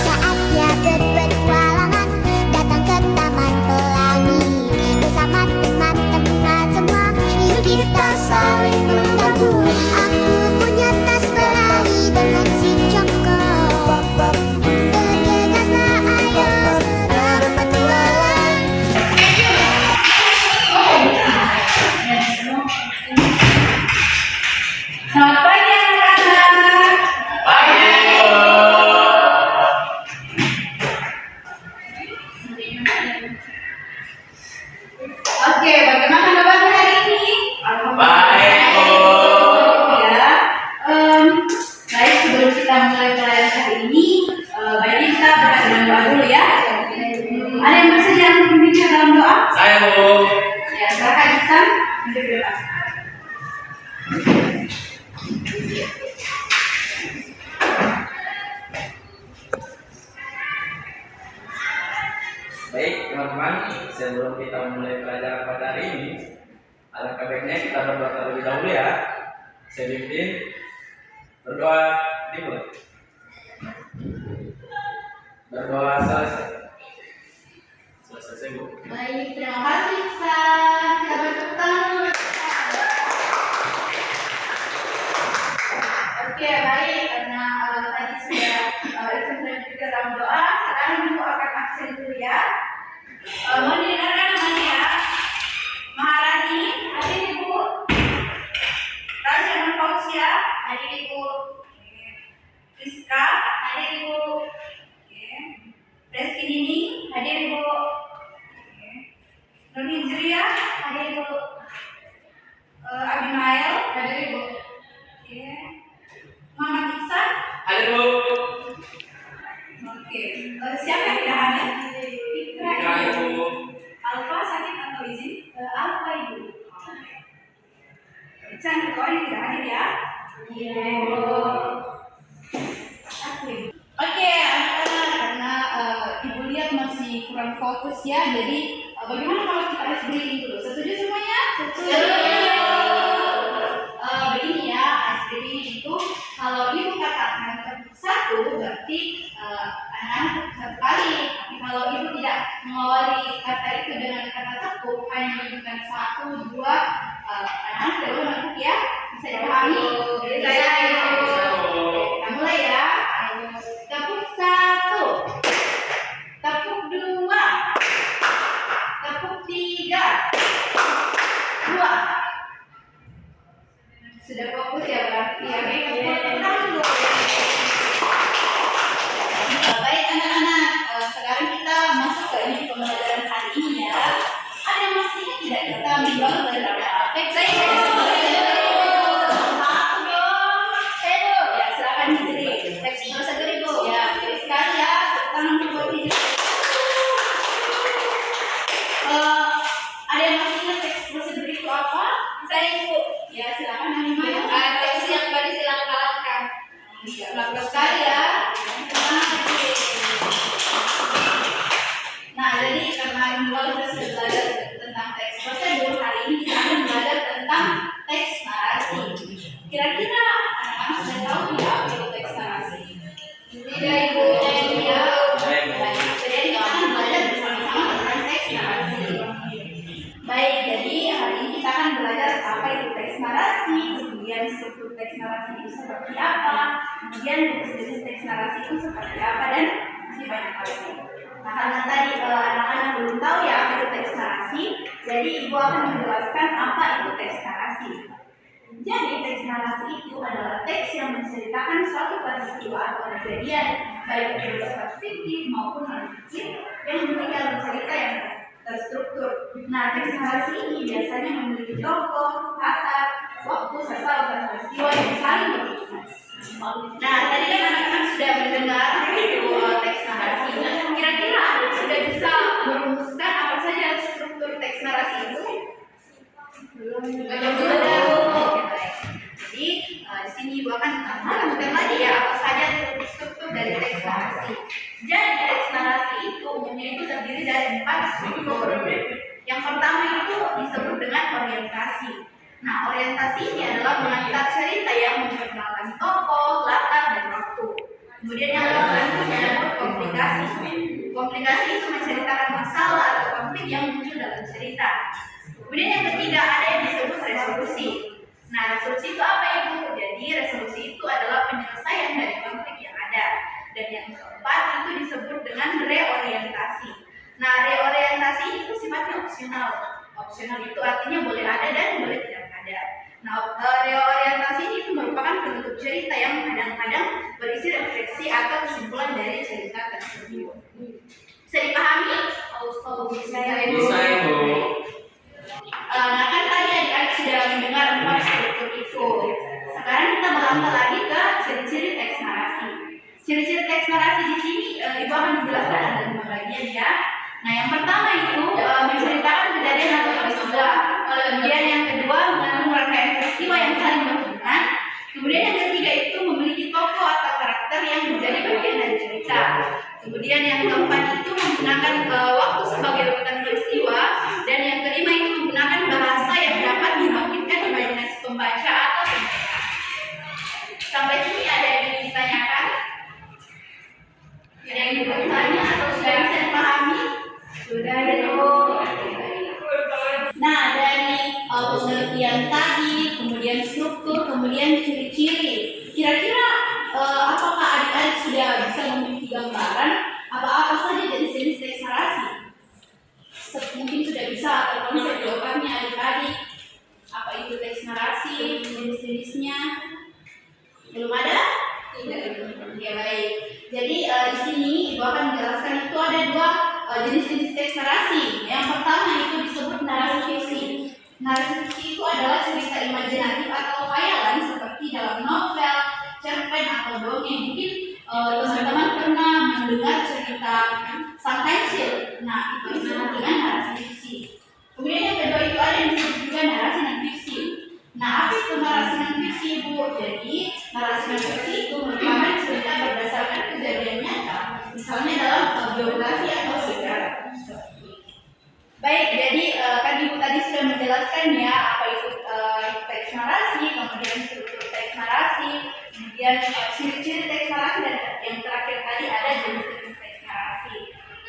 Saatnya berpetualangan, datang ke Taman Pelangi. Bersama teman-teman semua, yuk kita saling membantu. Aku punya tas berlari dengan si Joko. Bergegaslah ayo berpetualang. Selamat pagi anak-anak. Oke, bagaimana kabarnya hari ini? Baik, Bu. Ya, baik, sebelum kita mulai pelajaran hari ini, baiknya kita berdoa dengan doa dulu ya. Ada yang bersedia untuk memimpin dalam doa? Saya, Bu. Ya, silakan Iksan untuk berdoa. Baik, teman-teman. Sebelum kita mulai pelajaran pada hari ini, alangkah baiknya kita berdoa terlebih dahulu ya. Saya pimpin berdoa dimulai. Berdoa selesai. Selesai, Bu. Baik, terima kasih Iksan. Kita bertepuk tangan dulu. Oke, baik, karena tadi sudah Iksan sudah dalam doa, sekarang Ibu akan aksen dulu ya. Mohon didengarkan namanya ya. Maharani, hadir Ibu. Raja Fauzia, hadir Ibu. Rizka, hadir Ibu. Reski Dini, hadir Ibu. Nur Hijriya, hadir Ibu. Abimael, hadir Ibu. Muhammad Iksan, Hadir, Bu. oke. Siapa yang tidak hadir? Ikra, Hadir, Ibu. Bu. Alfa sakit atau izin? Alfa Ibu. Iksan ketua yang tidak hadir ya? Iya. Oke, anak-anak, karena Ibu lihat masih kurang fokus ya, jadi bagaimana kalau kita harus breathing dulu? Setuju semuanya? Setuju. Begini ya, ice breathing itu kalau Ibu katakan tepuk satu, berarti anak-anak tepuk satu kali. Tapi kalau Ibu tidak mengawali kata itu dengan kata tepuk, hanya menunjukkan satu, dua, anak-anak tidak boleh menepuk ya. Bisa dipahami? Bisa. Kita mulai ya. Tepuk satu, tepuk dua, tepuk tiga, dua. Sudah fokus ya berarti ya. Baik anak-anak, sekarang kita masuk ke ini pembelajaran hari ini ya. Ada yang masih ingat tidak kita membangun belajar teks? Saya ya, silakan Hijri. Teks prosedur Ibu. Ya, pilih sekali ya. Tangan buat Hijri. Ada yang masih ingat teks prosedur itu apa? Saya Ibu. Ya, silakan Hanimah. Teks yang tadi silakan. Silakan sekali ya. Nah, jadi karena Ibu kita sudah belajar tentang teks prosedur, hari ini kita akan belajar tentang teks narasi. Kira-kira anak-anak sudah tahu tidak apa itu teks narasi? Tidak Ibu, ya. Jadi kita akan belajar bersama-sama tentang teks narasi. Baik, jadi hari ini kita akan belajar apa itu teks narasi, kemudian struktur teks narasi itu seperti apa, kemudian jenis teks narasi itu seperti apa, dan masih banyak lagi. Nah, karena tadi anak-anak belum tahu ya apa itu teks narasi, jadi Ibu akan menjelaskan apa itu teks narasi. Jadi teks narasi itu adalah teks yang menceritakan suatu peristiwa atau kejadian, baik itu bersifat fiktif maupun non-fiktif, yang memiliki cerita yang terstruktur. Nah, teks narasi ini biasanya memiliki tokoh, kata, waktu, serta lokasi peristiwa yang saling berhubungan. Nah, tadi kan anak-anak sudah mendengar teks narasi. Kira-kira anak sudah bisa merumuskan apa saja struktur teks narasi itu? Belum. Jadi di sini Ibu akan menemukan lagi ya apa saja struktur dari teks narasi. Jadi teks narasi itu umumnya itu terdiri dari 4 struktur. Yang pertama itu disebut dengan orientasi. Nah, orientasi ini adalah mengantar cerita yang memperkenalkan tokoh, latar, dan Kemudian yang keempat itu disebut komplikasi. Komplikasi itu menceritakan masalah atau konflik yang muncul dalam cerita. Kemudian yang ketiga ada yang disebut resolusi. Nah, resolusi itu apa itu? Jadi resolusi itu adalah penyelesaian dari konflik yang ada. Dan yang keempat itu disebut dengan reorientasi. Nah, reorientasi itu sifatnya opsional. Opsional itu artinya boleh ada dan boleh tidak ada. Nah, reorientasi ini merupakan penutup cerita yang kadang-kadang berisi refleksi atau kesimpulan dari cerita tersebut. Bisa dipahami? Bisa Ibu. Nah, kan tadi adik-adik sudah mendengar 4 struktur itu. Sekarang kita melangkah lagi ke ciri-ciri teks narasi. Ciri-ciri teks narasi di sini Ibu akan menjelaskan ada 5 bagian ya. Nah, yang pertama itu menceritakan kejadian atau peristiwa. Kemudian yang kedua mengandung rangkaian peristiwa yang saling berhubungan. Kemudian yang ketiga itu memiliki tokoh atau karakter yang menjadi bagian dari cerita. Kemudian yang keempat itu menggunakan waktu sebagai urutan peristiwa. Dan yang kelima itu menggunakan bahasa yang dapat membangkitkan imajinasi pembaca atau pendengar. Sampai sini ada yang ingin ditanyakan? Ada yang ingin bertanya atau sudah bisa dipahami? Sudah ya dong. Nah, dari pengertian tadi, kemudian struktur, kemudian ciri-ciri. Kira-kira apakah adik-adik sudah bisa memiliki gambaran apa-apa saja jenis-jenis teks narasi? Mungkin sudah bisa atau konsep jawabannya adik-adik. Apa itu teks narasi, jenis-jenisnya? Belum ada? Tidak. Ya baik. Jadi di sini Ibu akan menjelaskan itu ada 2 jenis-jenis teks narasi. Yang pertama itu disebut narasi fiksi. Narasi fiksi itu adalah cerita imajinatif atau khayalan seperti dalam novel, cerpen atau dongeng. Mungkin teman-teman pernah mendengar cerita Sang Kancil. Nah, itu disebut dengan narasi fiksi. Kemudian yang kedua itu ada yang disebut juga narasi non fiksi. Nah, apa itu narasi non fiksi, Bu? Jadi narasi non fiksi itu merupakan cerita berdasarkan kejadian nyata, misalnya dalam biografi atau sejarah. Baik, jadi kan Ibu tadi sudah menjelaskan ya apa itu teks narasi, kemudian struktur teks narasi, kemudian ciri-ciri teks narasi, dan yang terakhir tadi ada jenis-jenis teks narasi.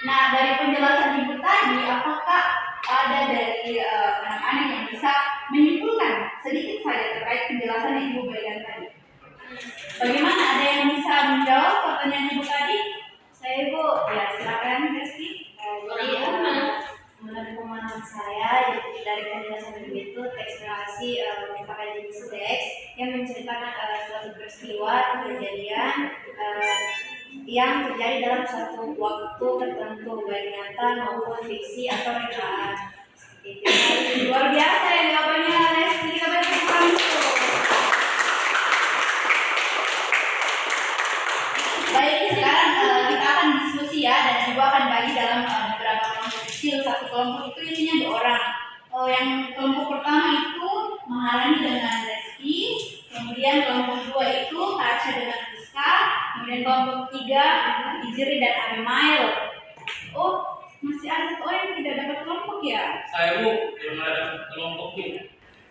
Nah, dari penjelasan Ibu tadi, apakah ada dari anak-anak yang bisa menyimpulkan sedikit saja terkait penjelasan yang Ibu berikan tadi? Bagaimana, ada yang bisa menjawab pertanyaan Ibu tadi? Saya Ibu, ya silakan Resti. Jadi menurut pemahaman saya dari penjelasan Ibu itu teks narasi merupakan jenis teks yang menceritakan suatu peristiwa atau kejadian yang terjadi dalam suatu waktu tertentu, baik nyata maupun fiksi atau rekaan. Itu Luar biasa ya jawabannya Resti, kita beri tepuk tangan dulu. Baik, sekarang kita akan diskusi ya, dan Ibu akan bagi dalam beberapa kelompok kecil. Satu kelompok itu isinya 2 orang. Yang kelompok pertama itu Maharani dengan Resti, kemudian kelompok 2 itu Kaca dengan Rizka, kemudian kelompok 3 Ijri dan Abimail. Oh, masih ada 1 orang yang tidak dapat kelompok ya? Saya Bu, belum ada kelompok Bu.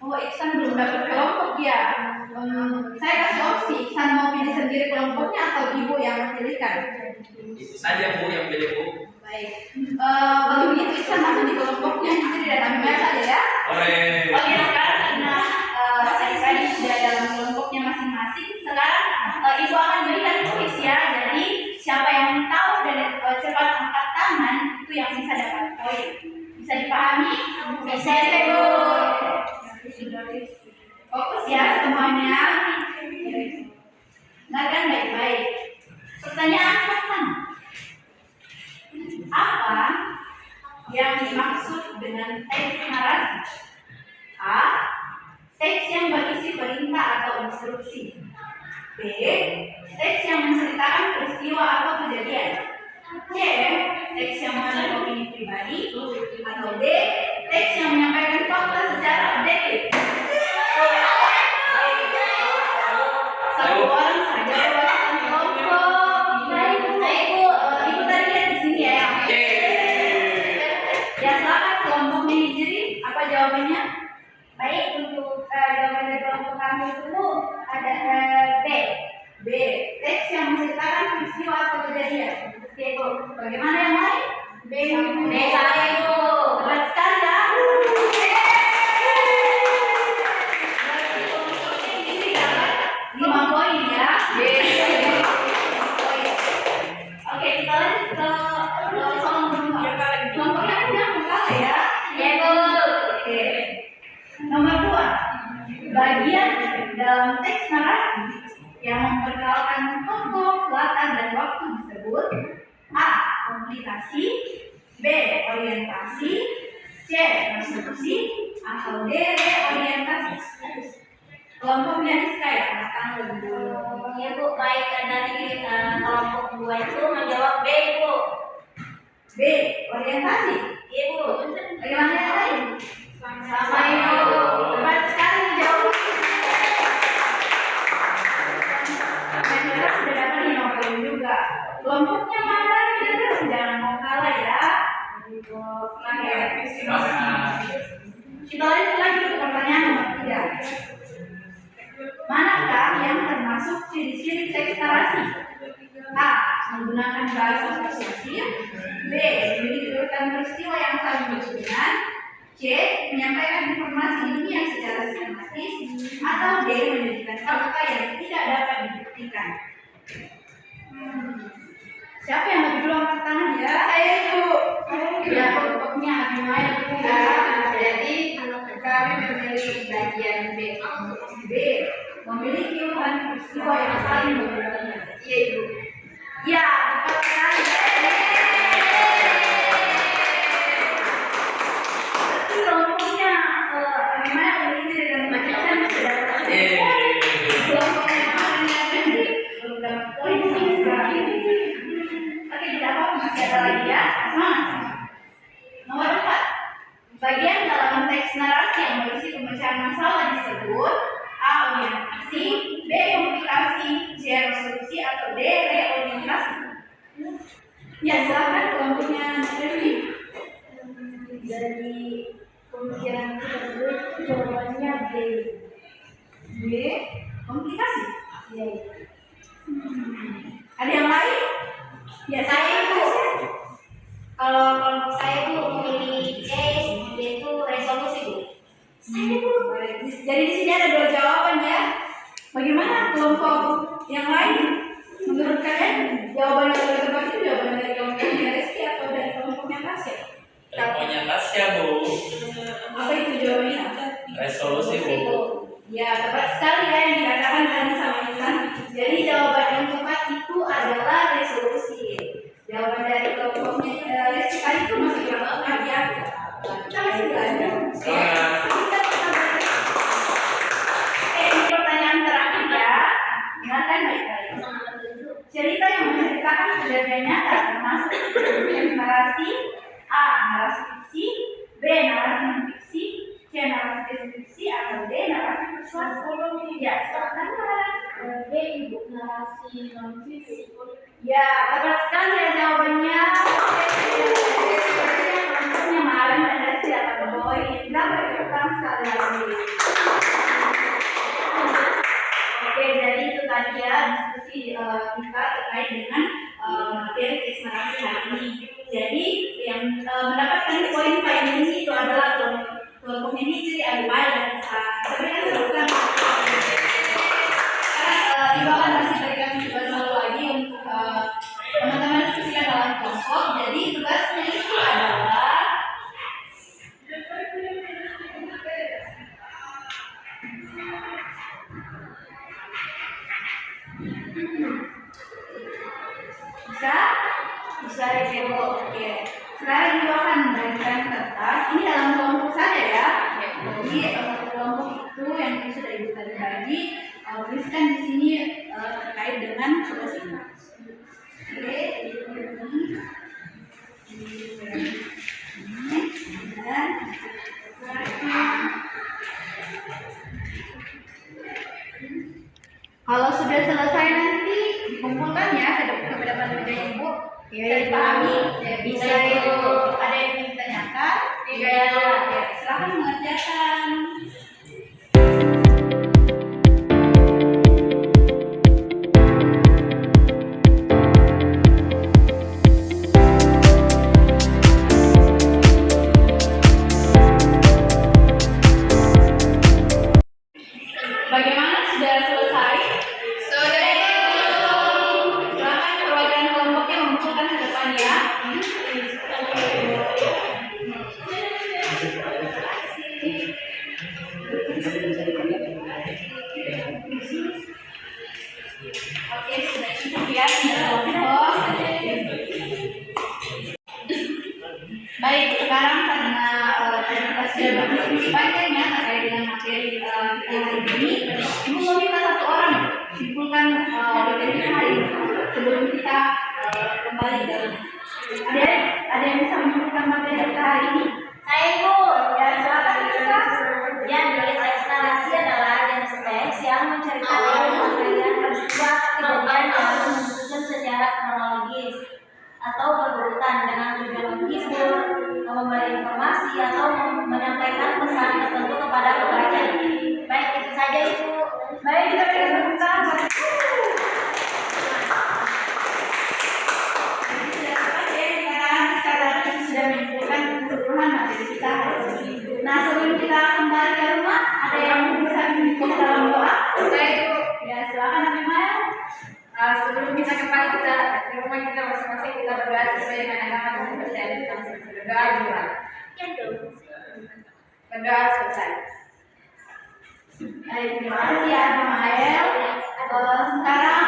Oh, Iksan belum dapat kelompok ya? Saya kasih opsi, Iksan mau pilih sendiri kelompoknya atau Ibu yang memilihkan? Itu saja Bu yang pilih Bu. Baik. Kalau begitu Iksan masuk di kelompoknya Ijri dan Abimail saja ya? Oke, Sekarang karena tadi sudah dalam kelompoknya masing-masing, sekarang Ibu akan berikan kuis ya. Jadi siapa yang tahu dan cepat angkat tangan itu yang bisa dapat poin. Bisa dipahami? Bisa Ibu. Fokus ya semuanya. Dengarkan baik-baik. Pertanyaan pertama. Apa yang dimaksud dengan teks narasi? A. Teks yang berisi perintah atau instruksi. B. Teks yang menceritakan peristiwa atau kejadian. C. Teks yang mengandung opini pribadi. Atau D. Teks yang menyampaikan fakta secara objektif. Satu orang saja perwakilan kelompok. Ibu tadi lihat di sini ya. Ya, silakan kelompoknya Hijri. Apa jawabannya? baik untuk jawaban dari kelompok kami itu ada B. B. teks yang menceritakan peristiwa atau kejadian. Oke, Bu. Bagaimana yang lain? B saya, Bu. Tepat sekali ya. Ini dapat 5 poin ya. Oke, kita lanjut ke soal nomor 2. Kelompoknya kan yang kalah ya. Ya, Bu. Oke. Nomor 2. Bagian dalam teks narasi yang memperkenalkan tokoh, latar, dan waktu disebut A. Komplikasi, B. Orientasi, C. Resolusi, atau D. Reorientasi. Kelompoknya Rizka ya, datang lebih dulu. Ya, Bu. Baik, dari kelompok 2 itu menjawab B, Bu. B. Orientasi. Iya, Bu. Bagaimana yang lain? Sama, Ibu. Tepat sekali jawaban. Mereka sudah dapat 5 poin juga. Kelompoknya mana? Kita jangan mau kalah ya. Kita lanjut lagi ke pertanyaan nomor 3. Manakah yang termasuk ciri-ciri teks narasi? A. Menggunakan bahasa persuasif. B. Memiliki urutan peristiwa yang saling berhubungan. C. Menyampaikan informasi ilmiah secara sistematis. Atau D. Menunjukkan fakta yang tidak dapat dibuktikan. Siapa yang lebih dulu angkat tangan ya? Saya, Ibu. Ya, kelompoknya Abimaya itu ya. Jadi, kami memilih bagian B. B. Memiliki urutan peristiwa yang saling berhubungan. Iya, Ibu. Ya, tepat sekali. Berarti kelompoknya Abimaya lebih dari macam sudah dapat poin. Kelompoknya Abimaya belum dapat poin sama sekali. Oke, tidak apa, masih ada lagi ya. Semangat. Nomor 4. Bagian dalam teks narasi yang berisi pemecahan masalah disebut A. Orientasi, B. Komplikasi, C. Resolusi, atau D. Reorientasi. Ya, silakan kelompoknya Devi. Dari pemikiran tersebut jawabannya B. B. Komplikasi. Iya. Ada yang lain? Ya, Saya, Bu. Kalau kelompok saya, Bu, memilih C, yaitu resolusi, Bu. Saya, Bu. Jadi di sini ada 2 jawaban ya. Bagaimana kelompok yang lain? Menurut kalian jawaban yang lebih tepat itu jawaban dari kelompoknya Reski atau dari kelompoknya Tasya? Teleponnya Tasya, Bu. Apa itu jawabannya? Resolusi, Bu. Ya, tepat sekali ya yang dikatakan tadi sama Insan. Jadi jawaban yang tepat itu adalah resolusi. Jawaban dari kelompoknya Reski tadi itu masih kurang lengkap ya. Kita masih belajar. Semangat. Kita tetap belajar. Ini pertanyaan terakhir ya. Dengarkan baik-baik. Cerita yang menceritakan kejadian nyata termasuk narasi A. Narasi fiksi, B. Narasi non-fiksi, C. Narasi deskripsi, atau D. Narasi persuasi. Ya, silakan B, Ibu. Narasi non-fiksi. ya, tepat sekali ya jawabannya. Kelompoknya Maren dan Desi dapat poin. Kita berkembang sekali lagi. Oke, jadi itu tadi ya diskusi kita terkait dengan materi teks narasi hari ini. Jadi yang mendapatkan poin paling tinggi itu adalah kelompoknya Hijri, Abimaya, dan Isa. Sebenarnya bukan karena imbauan masih berikan juga satu lagi untuk teman-teman diskusikan dalam kelompok. Jadi tugasnya itu adalah bisa Ibu. Oke. Sekarang Ibu akan membagikan kertas. Ini dalam kelompok saja ya. Jadi kelompok itu yang sudah Ibu tadi bagi, tuliskan di sini terkait dengan tugas ini. Oke. Dan kalau sudah selesai nanti dikumpulkan ya ke depan meja Ibu. Bisa dipahami? Ya, bisa Ibu. Ada yang ingin ditanyakan? Iya. Ya, silakan mengerjakan. Oke, sudah cukup ya, sudah kelompok. Baik, sekarang karena kita sudah berdiskusi banyak ya terkait dengan materi kita hari ini, Ibu mau minta satu orang simpulkan materi hari ini sebelum kita kembali ke ada yang bisa menyimpulkan materi kita hari ini? Saya Ibu, Ya, silakan kita. yang dari teks narasi adalah jenis teks yang menceritakan rangkaian peristiwa kejadian yang menyusun secara kronologis atau berurutan dengan tujuan menghibur, memberi informasi atau menyampaikan pesan tertentu kepada pembaca. Baik, itu saja Ibu. Baik, kita berikan tepuk tangan. Sudah menyimpulkan keseluruhan materi kita hari ini. Nah, sebelum kita kembali ke rumah, ada yang bisa mengikuti dalam doa? Baik, Bu. Ya, silakan Nabi Maya. Sebelum kita kembali kita di rumah kita masing-masing kita berdoa sesuai dengan agama dan kepercayaan kita masing-masing. Berdoa dulu. Berdoa selesai. Baik, terima kasih ya, Bang Ael. Sekarang